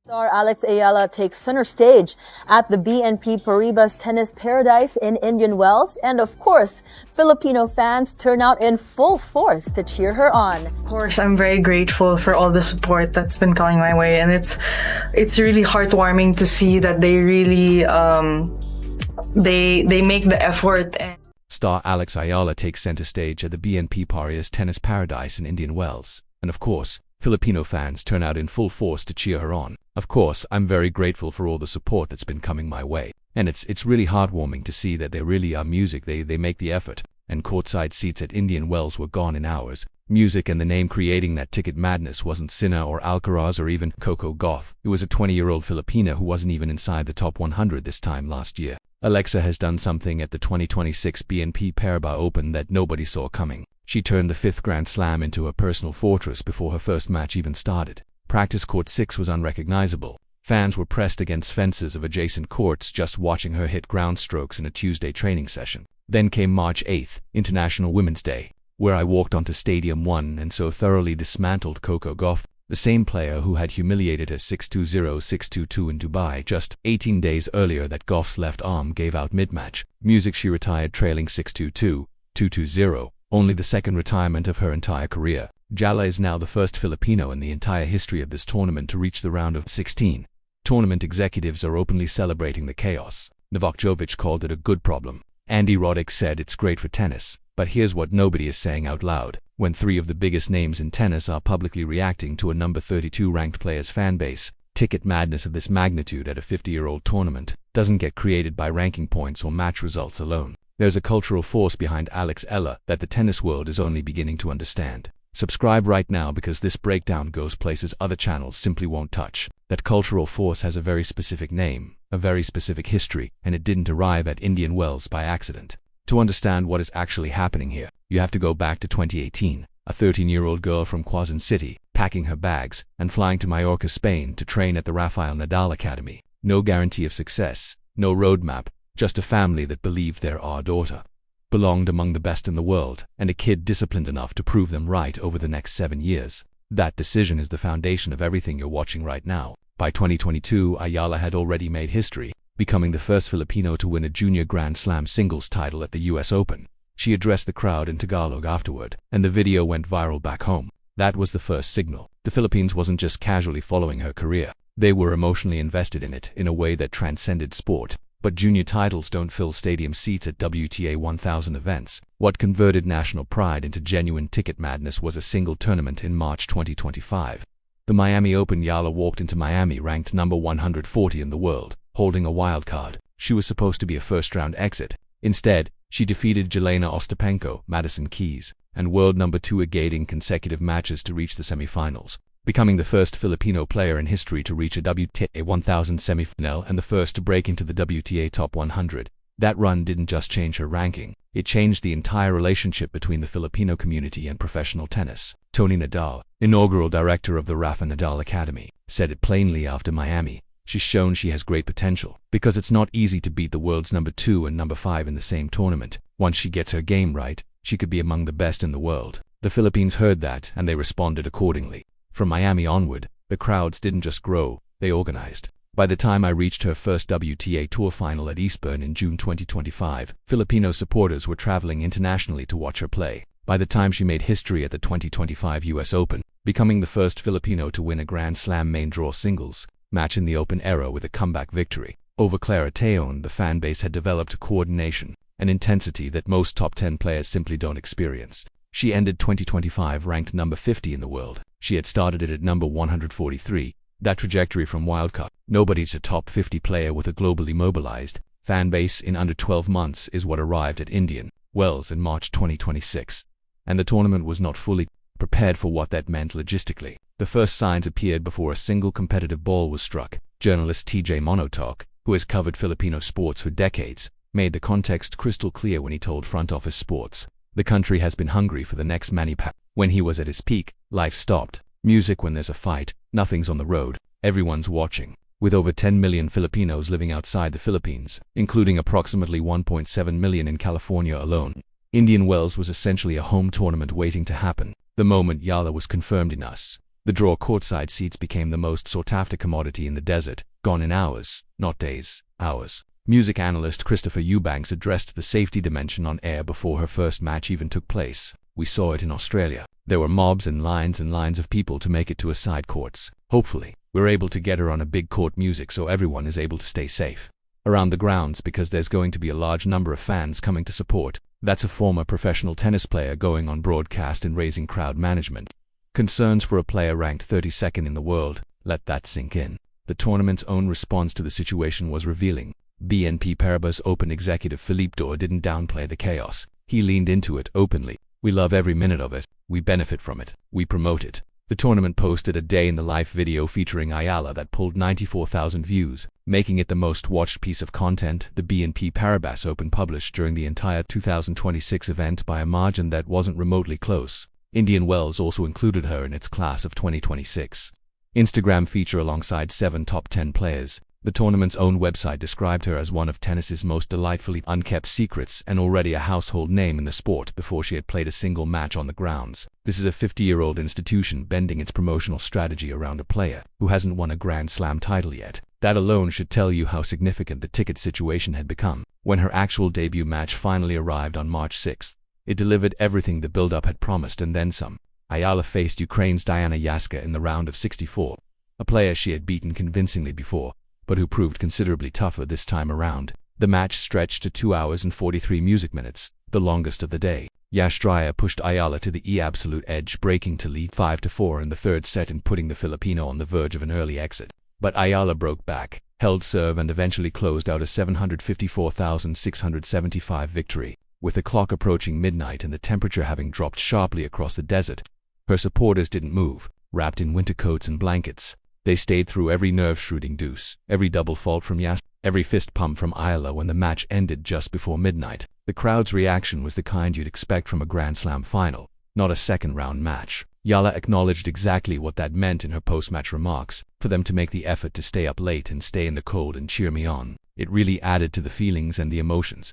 Star Alex Eala takes center stage at the BNP Paribas Tennis Paradise in Indian Wells. And of course, Filipino fans turn out in full force to cheer her on. Of course, I'm very grateful for all the support that's been coming my way. And it's really heartwarming to see that they really, they make the effort. Star Alex Eala takes center stage at the BNP Paribas Tennis Paradise in Indian Wells. And of course, Filipino fans turn out in full force to cheer her on. Of course, I'm very grateful for all the support that's been coming my way. And it's really heartwarming to see that they really are music, they make the effort. And courtside seats at Indian Wells were gone in hours. Music and the name creating that ticket madness wasn't Sinner or Alcaraz or even Coco Gauff. It was a 20-year-old Filipina who wasn't even inside the top 100 this time last year. Alexa has done something at the 2026 BNP Paribas Open that nobody saw coming. She turned the 5th Grand Slam into a personal fortress before her first match even started. Practice court 6 was unrecognizable. Fans were pressed against fences of adjacent courts just watching her hit ground strokes in a Tuesday training session. Then came March 8th, International Women's Day, where I walked onto Stadium 1 and so thoroughly dismantled Coco Gauff, the same player who had humiliated her 6-2-0-6-2-2 in Dubai just 18 days earlier. That Gauff's left arm gave out mid-match. Music, she retired trailing 6-2-2, 2-2-0. Only the second retirement of her entire career. Eala is now the first Filipino in the entire history of this tournament to reach the round of 16. Tournament executives are openly celebrating the chaos. Novak Djokovic called it a good problem. Andy Roddick said it's great for tennis. But here's what nobody is saying out loud. When 3 of the biggest names in tennis are publicly reacting to a number 32 ranked player's fan base, ticket madness of this magnitude at a 50-year-old tournament doesn't get created by ranking points or match results alone. There's a cultural force behind Alex Eala that the tennis world is only beginning to understand. Subscribe right now because this breakdown goes places other channels simply won't touch. That cultural force has a very specific name, a very specific history, and it didn't arrive at Indian Wells by accident. To understand what is actually happening here, you have to go back to 2018, a 13-year-old girl from Quezon City, packing her bags and flying to Mallorca, Spain to train at the Rafael Nadal Academy. No guarantee of success, no roadmap, just a family that believed their daughter belonged among the best in the world, and a kid disciplined enough to prove them right over the next 7 years. That decision is the foundation of everything you're watching right now. By 2022, Eala had already made history, becoming the first Filipino to win a junior Grand Slam singles title at the US Open. She addressed the crowd in Tagalog afterward, and the video went viral back home. That was the first signal. The Philippines wasn't just casually following her career. They were emotionally invested in it in a way that transcended sport. But junior titles don't fill stadium seats at WTA 1000 events. What converted national pride into genuine ticket madness was a single tournament in March 2025. The Miami Open. Eala walked into Miami ranked number 140 in the world, holding a wild card. She was supposed to be a first-round exit. Instead, she defeated Jelena Ostapenko, Madison Keys, and world number 2 again consecutive matches to reach the semifinals, becoming the first Filipino player in history to reach a WTA 1000 semifinal and the first to break into the WTA top 100. That run didn't just change her ranking, it changed the entire relationship between the Filipino community and professional tennis. Tony Nadal, inaugural director of the Rafa Nadal Academy, said it plainly after Miami. She's shown she has great potential, because it's not easy to beat the world's number 2 and number 5 in the same tournament. Once she gets her game right, she could be among the best in the world. The Philippines heard that, and they responded accordingly. From Miami onward, the crowds didn't just grow, they organized. By the time I reached her first WTA Tour final at Eastbourne in June 2025, Filipino supporters were traveling internationally to watch her play. By the time she made history at the 2025 US Open, becoming the first Filipino to win a Grand Slam main draw singles match in the Open era with a comeback victory over Clara Tejon, the fan base had developed a coordination, an intensity that most top 10 players simply don't experience. She ended 2025 ranked number 50 in the world. She had started it at number 143. That trajectory from wildcard, nobody's a top 50 player with a globally mobilized fan base in under 12 months is what arrived at Indian Wells in March 2026. And the tournament was not fully prepared for what that meant logistically. The first signs appeared before a single competitive ball was struck. Journalist TJ Monotalk, who has covered Filipino sports for decades, made the context crystal clear when he told Front Office Sports, "The country has been hungry for the next Manny Pacquiao." When he was at his peak, life stopped. Music when there's a fight, nothing's on the road, everyone's watching. With over 10 million Filipinos living outside the Philippines, including approximately 1.7 million in California alone, Indian Wells was essentially a home tournament waiting to happen. The moment Eala was confirmed in US The draw courtside seats became the most sought-after commodity in the desert, gone in hours, not days, hours. Music analyst Christopher Eubanks addressed the safety dimension on air before her first match even took place. We saw it in Australia. There were mobs and lines of people to make it to a side courts. Hopefully, we're able to get her on a big court music so everyone is able to stay safe around the grounds because there's going to be a large number of fans coming to support. That's a former professional tennis player going on broadcast and raising crowd management concerns for a player ranked 32nd in the world. Let that sink in. The tournament's own response to the situation was revealing. BNP Paribas Open executive Philippe Dor didn't downplay the chaos. He leaned into it openly. We love every minute of it. We benefit from it. We promote it. The tournament posted a day in the life video featuring Eala that pulled 94,000 views, making it the most watched piece of content the BNP Paribas Open published during the entire 2026 event by a margin that wasn't remotely close. Indian Wells also included her in its class of 2026 Instagram feature alongside 7 top 10 players. The tournament's own website described her as one of tennis's most delightfully unkept secrets and already a household name in the sport before she had played a single match on the grounds. This is a 50-year-old institution bending its promotional strategy around a player who hasn't won a Grand Slam title yet. That alone should tell you how significant the ticket situation had become. When her actual debut match finally arrived on March 6th, it delivered everything the build-up had promised and then some. Eala faced Ukraine's Diana Yaska in the round of 64, a player she had beaten convincingly before, but who proved considerably tougher this time around. The match stretched to 2 hours and 43 music minutes, the longest of the day. Yastraya pushed Eala to the absolute edge, breaking to lead 5-4 in the third set and putting the Filipino on the verge of an early exit. But Eala broke back, held serve and eventually closed out a 754,675 victory. With the clock approaching midnight and the temperature having dropped sharply across the desert, her supporters didn't move, wrapped in winter coats and blankets. They stayed through every nerve-shooting deuce, every double fault from Yas, every fist pump from Eala when the match ended just before midnight. The crowd's reaction was the kind you'd expect from a Grand Slam final, not a second-round match. Eala acknowledged exactly what that meant in her post-match remarks, for them to make the effort to stay up late and stay in the cold and cheer me on. It really added to the feelings and the emotions.